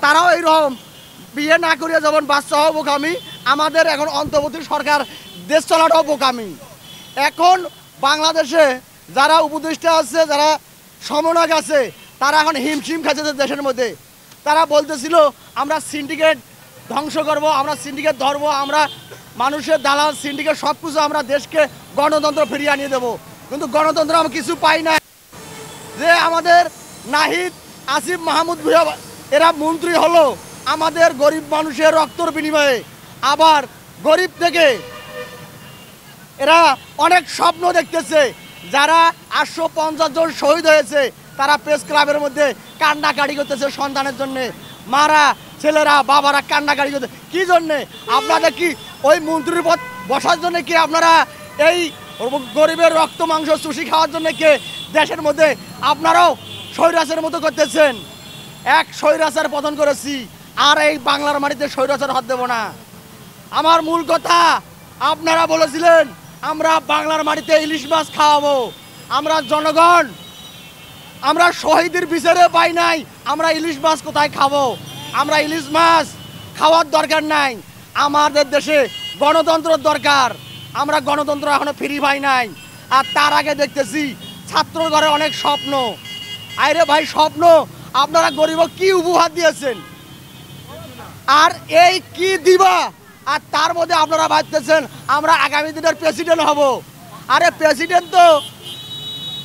তারাও এইরকম বিয়ে না করিয়া যেমন বাচ্চা হওয়া বোকামি, আমাদের এখন অন্তর্বর্তী সরকার দেশ চলাটাও বোকামি। এখন বাংলাদেশে যারা উপদেষ্টা আছে, যারা সমন্বয়ক আছে, তারা এখন হিমশিম খাচ্ছে দেশের মধ্যে। তারা বলতেছিল আমরা সিন্ডিকেট ধ্বংস করব, আমরা সিন্ডিকেট ধরবো, আমরা মানুষের দালাল সিন্ডিকেট সব কিছু আমরা দেশকে গণতন্ত্র ফিরিয়ে আনিয়ে দেবো। কিন্তু গণতন্ত্র আমরা কিছু পাই না। যে আমাদের নাহিদ, আসিফ মাহমুদ ভুঁইয়া এরা মন্ত্রী হলো আমাদের গরিব মানুষের রক্তর বিনিময়ে। আবার গরিব থেকে এরা অনেক স্বপ্ন দেখতেছে। যারা 850 জন শহীদ হয়েছে তারা প্রেস ক্লাবের মধ্যে কান্নাকাটি করতেছে সন্তানের জন্যে। মারা ছেলেরা বাবারা কান্নাকাটি করতে কি জন্যে? আপনাদের কি ওই মন্ত্রীর পদ বসার জন্য কি আপনারা এই গরিবের রক্ত মাংস চুষি খাওয়ার জন্য কে দেশের মধ্যে আপনারাও স্বৈরাচারের মতো করতেছেন? এক স্বৈরাচার পতন করেছি, আর এই বাংলার মাটিতে স্বৈরাচার হাত দেব না। আমার মূল কথা, আপনারা বলেছিলেন আমরা বাংলার মাটিতে ইলিশ মাছ খাওয়াবো। আমরা জনগণ, আমরা শহীদের বিচারে পাই নাই, আমরা ইলিশ মাছ কোথায় খাবো? আমরা ইলিশ মাছ খাওয়ার দরকার নাই, আমাদের দেশে গণতন্ত্রের দরকার। আমরা গণতন্ত্র এখনো ফিরি পাই নাই। আর তার আগে দেখতেছি ছাত্র ঘরে অনেক স্বপ্ন। আরে ভাই, স্বপ্ন আপনারা গরিব কি উপহার দিয়েছেন? আর এই কি দিবা? আর তার মধ্যে আপনারা ভাবতেছেন আমরা আগামী দিনের প্রেসিডেন্ট হব। আরে প্রেসিডেন্ট তো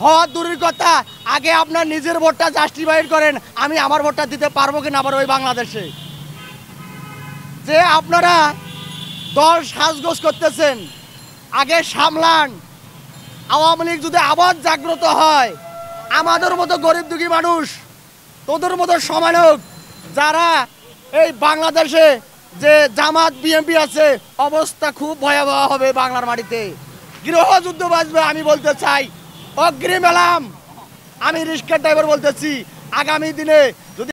হওয়ার দূরের কথা, আগে আপনার নিজের ভোটটা জাস্টিফাইড করেন, আমি আমার ভোটটা দিতে পারবো কিনা আবার ওই বাংলাদেশে। যে আপনারা দল সাজগোজ করতেছেন, আগে সামলান। আওয়ামী লীগ যদি আবার জাগ্রত হয়, আমাদের মতো গরিব দুঃখী মানুষ, তোদের মতো সমানক যারা এই বাংলাদেশে যে জামাত বিএনপি আছে, অবস্থা খুব ভয়াবহ হবে বাংলার মাটিতে। গৃহযুদ্ধ বাঁচবে। আমি বলতে চাই, অগ্রিম এলাম, আমি রিক্সা ড্রাইভার বলতেছি, আগামী দিনে যদি।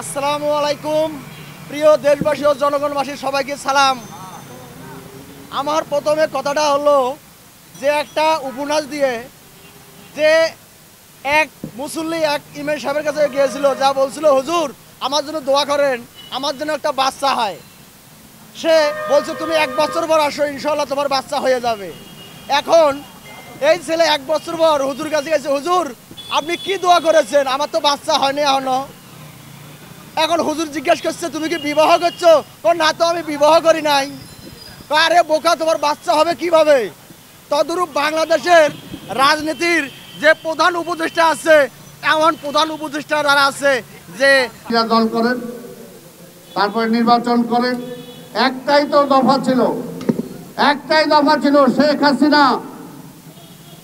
আসসালামু আলাইকুম প্রিয় দেশবাসী ও জনগণবাসী, সবাইকে সালাম। আমার প্রথমে কথাটা হলো যে একটা উপন্যাস দিয়ে যে এক মুসল্লি এক ইমাম সাহেবের কাছে গিয়েছিল, যা বলছিল হুজুর আমার জন্য দোয়া করেন, আমার জন্য একটা বাচ্চা হয়। সে বলছে তুমি 1 বছর পর আসো, ইনশাল্লাহ তোমার বাচ্চা হয়ে যাবে। এখন এই ছেলে 1 বছর পর হুজুর কাছে গেছে, হুজুর আপনি কি দোয়া করেছেন? আমার তো বাচ্চা হয়নি এখনো। এখন হুজুর জিজ্ঞেস করছে তুমি কি বিবাহ করছো? না তো আমি বিবাহ করি নাই। আরে বোকা, তোমার বাচ্চা হবে কিভাবে? তদরূপ বাংলাদেশের রাজনীতির যে প্রধান উপদেষ্টা আছে, এমন প্রধান উপদেষ্টা যারা আছে যে দল করেন, তারপরে নির্বাচন করেন। একটাই তো দফা ছিল, একটাই দফা ছিল, শেখ হাসিনা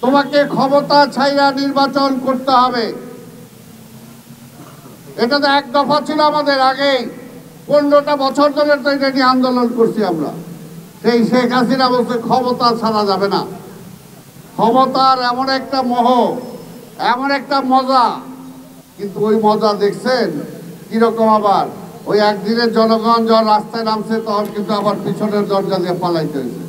তোমাকে ক্ষমতা ছাইরা নির্বাচন করতে হবে। এটা তো এক দফা ছিল আমাদের। আগে 15টা বছর ধরে তো এটা নিয়ে আন্দোলন করছি আমরা। সেই শেখ হাসিনা বলছে ক্ষমতা ছাড়া যাবে না। ক্ষমতার এমন একটা মোহ, এমন একটা মজা, কিন্তু ওই মজা দেখছেন কিরকম? আবার ওই একদিনের জনগণ যখন রাস্তায় নামছে তখন কিন্তু আবার পিছনের দরজা দিয়ে পালাইতে হয়েছে।